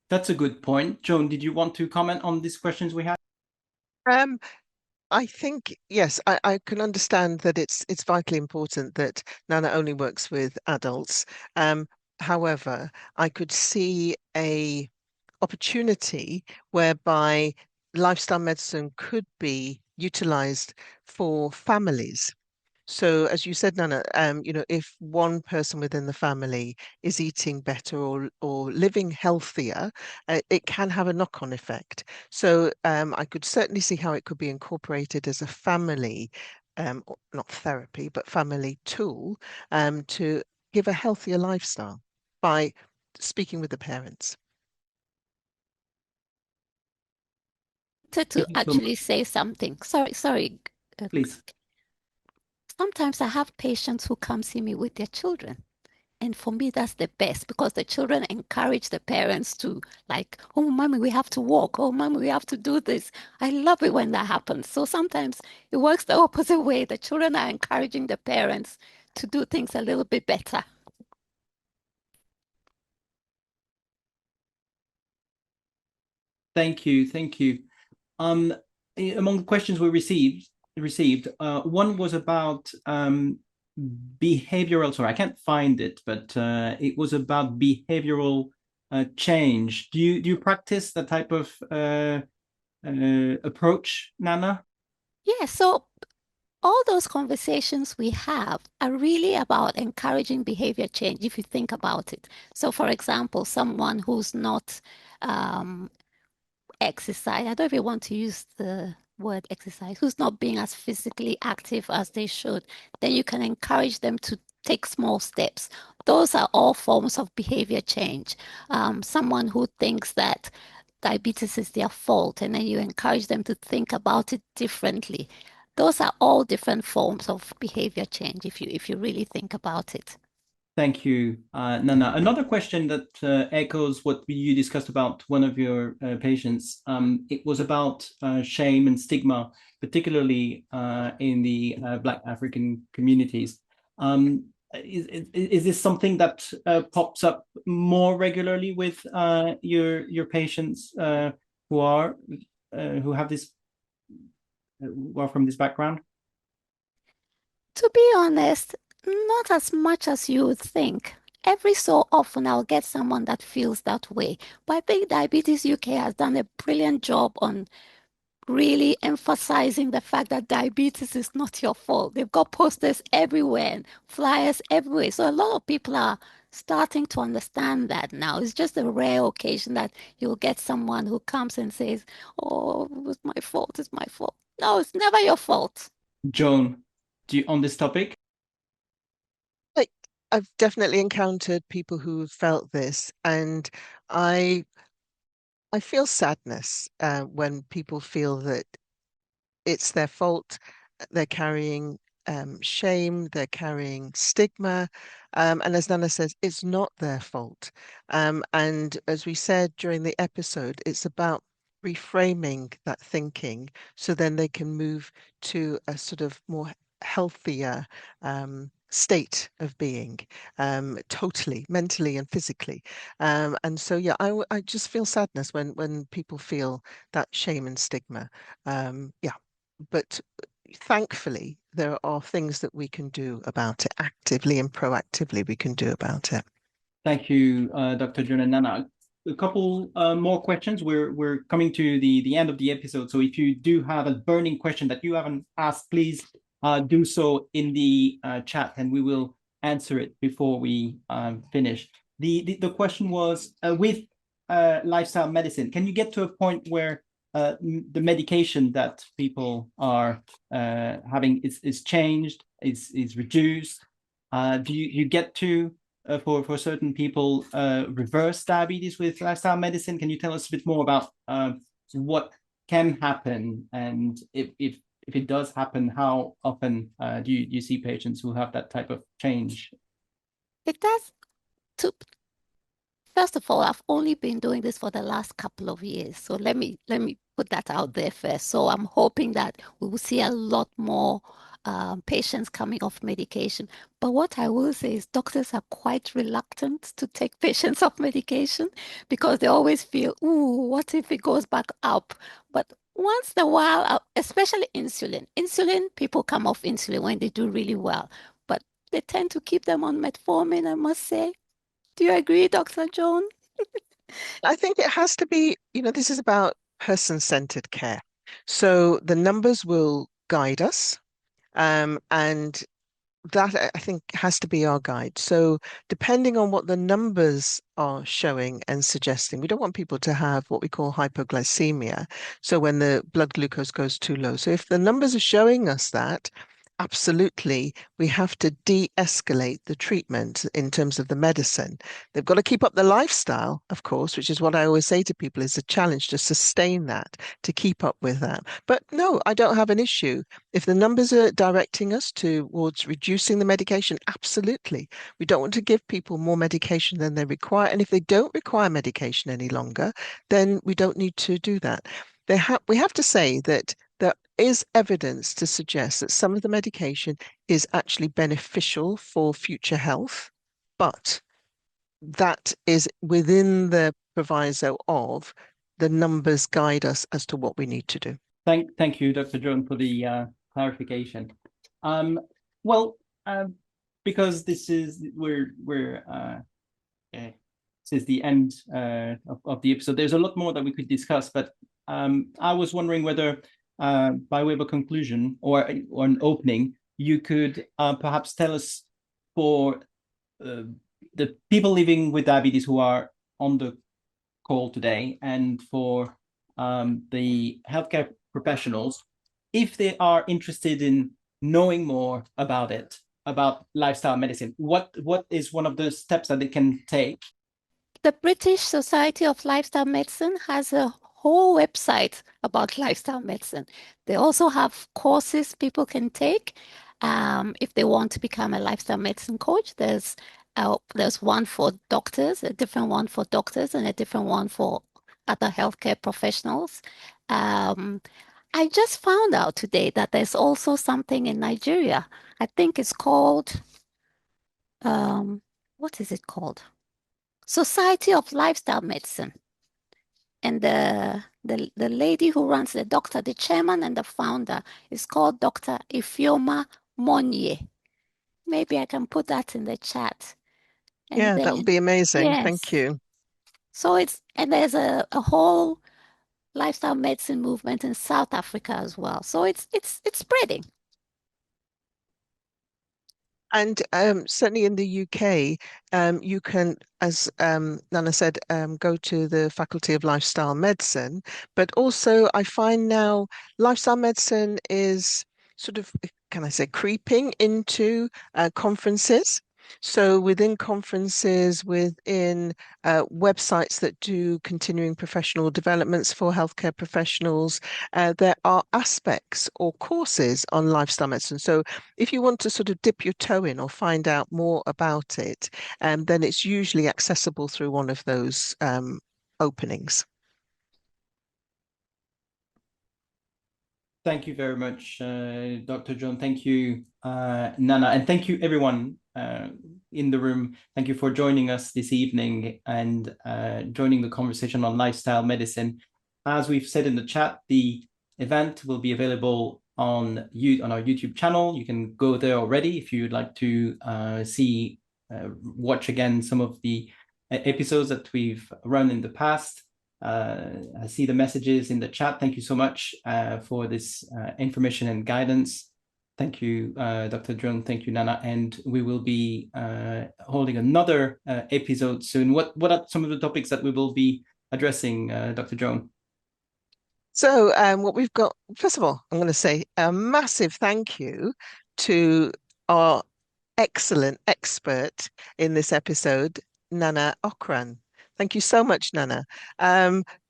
That's a good point. Joan, did you want to comment on these questions we had? I think, yes, I can understand that it's vitally important that Nana only works with adults. However, I could see a opportunity whereby lifestyle medicine could be utilized for families. So, as you said, Nana, if one person within the family is eating better or living healthier, it can have a knock-on effect. So, I could certainly see how it could be incorporated as a family, not therapy, but family tool, to give a healthier lifestyle by speaking with the parents. To actually say something. Sorry. Please. Sometimes I have patients who come see me with their children. And for me, that's the best because the children encourage the parents to like, oh, mommy, we have to walk. Oh, mommy, we have to do this. I love it when that happens. So sometimes it works the opposite way. The children are encouraging the parents to do things a little bit better. Thank you. Among the questions we received, one was about behavioral. Sorry, I can't find it, but it was about behavioral change. Do you practice that type of approach, Nana? Yeah. So all those conversations we have are really about encouraging behavior change, if you think about it. So, for example, someone who's not exercise, I don't even want to use the word exercise, who's not being as physically active as they should, then you can encourage them to take small steps. Those are all forms of behavior change. Someone who thinks that diabetes is their fault, and then you encourage them to think about it differently. Those are all different forms of behavior change if you really think about it. Thank you, Nana. Another question that echoes what you discussed about one of your patients. It was about shame and stigma, particularly in the Black African communities. Is this something that pops up more regularly with your patients who are from this background? To be honest, not as much as you would think. Every so often, I'll get someone that feels that way. But I think Diabetes UK has done a brilliant job on really emphasizing the fact that diabetes is not your fault. They've got posters everywhere and flyers everywhere. So a lot of people are starting to understand that now. It's just a rare occasion that you'll get someone who comes and says, oh, it was my fault, it's my fault. No, it's never your fault. Joan, on this topic? I've definitely encountered people who have felt this, and I feel sadness when people feel that it's their fault. They're carrying shame, they're carrying stigma. And as Nana says, it's not their fault. And as we said during the episode, it's about reframing that thinking so then they can move to a sort of more healthier state of being, totally, mentally and physically. And so, yeah, I just feel sadness when people feel that shame and stigma. Yeah, but thankfully, there are things that we can do about it actively and proactively. We can do about it. Thank you, Dr. Joan and Nana. A couple more questions. We're coming to the end of the episode. So if you do have a burning question that you haven't asked, please do so in the chat, and we will answer it before we finish. The question was with lifestyle medicine, can you get to a point where the medication that people are having is changed, is reduced? Do you get to for certain people reverse diabetes with lifestyle medicine? Can you tell us a bit more about what can happen, and if it does happen, how often do you see patients who have that type of change? It does. First of all, I've only been doing this for the last couple of years, so let me put that out there first. So I'm hoping that we will see a lot more patients coming off medication. But what I will say is doctors are quite reluctant to take patients off medication because they always feel, ooh, what if it goes back up? But once in a while, especially insulin, people come off insulin when they do really well, but they tend to keep them on metformin, I must say. Do you agree, Dr. Joan? I think it has to be, this is about person-centered care. So the numbers will guide us. And that I think has to be our guide. So depending on what the numbers are showing and suggesting, we don't want people to have what we call hypoglycemia. So when the blood glucose goes too low. So if the numbers are showing us that, absolutely, we have to de-escalate the treatment in terms of the medicine. They've got to keep up the lifestyle, of course, which is what I always say to people is a challenge to sustain that, to keep up with that. But no, I don't have an issue. If the numbers are directing us towards reducing the medication, absolutely. We don't want to give people more medication than they require. And if they don't require medication any longer, then we don't need to do that. We have to say that there is evidence to suggest that some of the medication is actually beneficial for future health, but that is within the proviso of the numbers guide us as to what we need to do. Thank you, Dr. Joan, for the clarification. Because this is the end of the episode. There's a lot more that we could discuss, but I was wondering whether, by way of a conclusion or an opening, you could perhaps tell us for the people living with diabetes who are on the call today, and for the healthcare professionals, if they are interested in knowing more about it, about lifestyle medicine, what is one of the steps that they can take? The British Society of Lifestyle Medicine has a whole website about lifestyle medicine. They also have courses people can take if they want to become a lifestyle medicine coach. There's one for doctors, a different one for doctors, and a different one for other healthcare professionals. I just found out today that there's also something in Nigeria. I think it's called, what is it called? Society of Lifestyle Medicine. And the lady who runs the doctor, the chairman and the founder, is called Dr. Ifeoma Monye. Maybe I can put that in the chat. And yeah, that would be amazing. Yes. Thank you. So there's a whole lifestyle medicine movement in South Africa as well. So it's spreading. And certainly in the UK, you can, as Nana said, go to the Faculty of Lifestyle Medicine. But also, I find now lifestyle medicine is sort of, can I say, creeping into conferences. So within conferences, within websites that do continuing professional developments for healthcare professionals, there are aspects or courses on lifestyle medicine. So if you want to sort of dip your toe in or find out more about it, then it's usually accessible through one of those openings. Thank you very much, Dr. Joan. Thank you, Nana, and thank you everyone in the room. Thank you for joining us this evening and joining the conversation on lifestyle medicine. As we've said in the chat, the event will be available on our YouTube channel. You can go there already if you'd like to watch again some of the episodes that we've run in the past. I see the messages in the chat. Thank you so much for this information and guidance. Thank you, Dr. Joan. Thank you, Nana. And we will be holding another episode soon. What are some of the topics that we will be addressing, Dr. Joan? So what we've got, first of all, I'm going to say a massive thank you to our excellent expert in this episode, Nana Ocran. Thank you so much, Nana.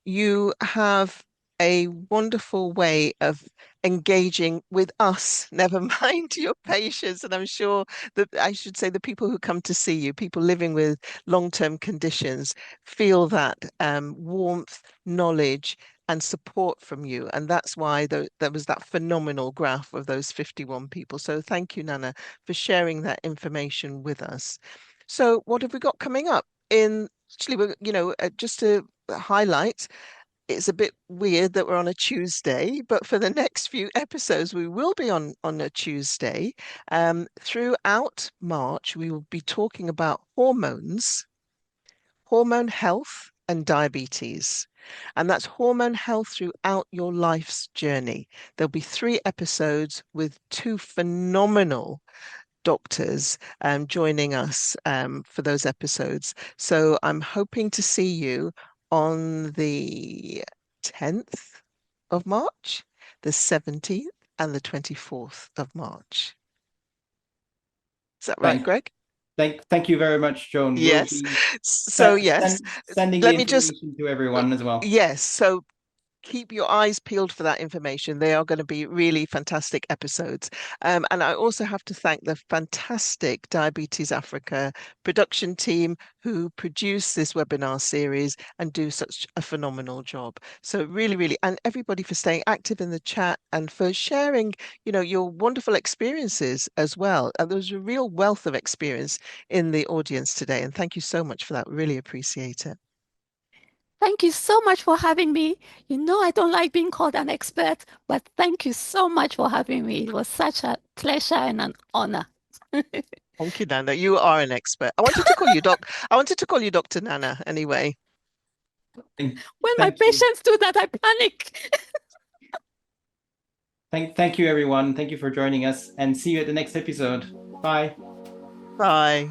You have a wonderful way of engaging with us, never mind your patients. And I'm sure that I should say the people who come to see you, people living with long-term conditions, feel that warmth, knowledge, and support from you. And that's why there was that phenomenal graph of those 51 people. So thank you, Nana, for sharing that information with us. So what have we got coming up? Actually, just to highlight, it's a bit weird that we're on a Tuesday, but for the next few episodes, we will be on a Tuesday. Throughout March, we will be talking about hormones, hormone health, and diabetes. And that's hormone health throughout your life's journey. There'll be 3 episodes with 2 phenomenal doctors joining us for those episodes. So I'm hoping to see you on the 10th of March, the 17th, and the 24th of March. Is that right, Greg? Thank you very much, Joan. Yes. We'll be So yes, sending the information to everyone as well. Yes. So keep your eyes peeled for that information. They are going to be really fantastic episodes. And I also have to thank the fantastic Diabetes Africa production team who produce this webinar series and do such a phenomenal job. So really, really, and everybody for staying active in the chat and for sharing, your wonderful experiences as well. And there's a real wealth of experience in the audience today. And thank you so much for that. Really appreciate it. Thank you so much for having me. I don't like being called an expert, but thank you so much for having me. It was such a pleasure and an honor. Thank you, Nana. You are an expert. I wanted to call you I wanted to call you Dr. Nana anyway. When my patients do that, I panic. Thank you, everyone. Thank you for joining us, and see you at the next episode. Bye. Bye.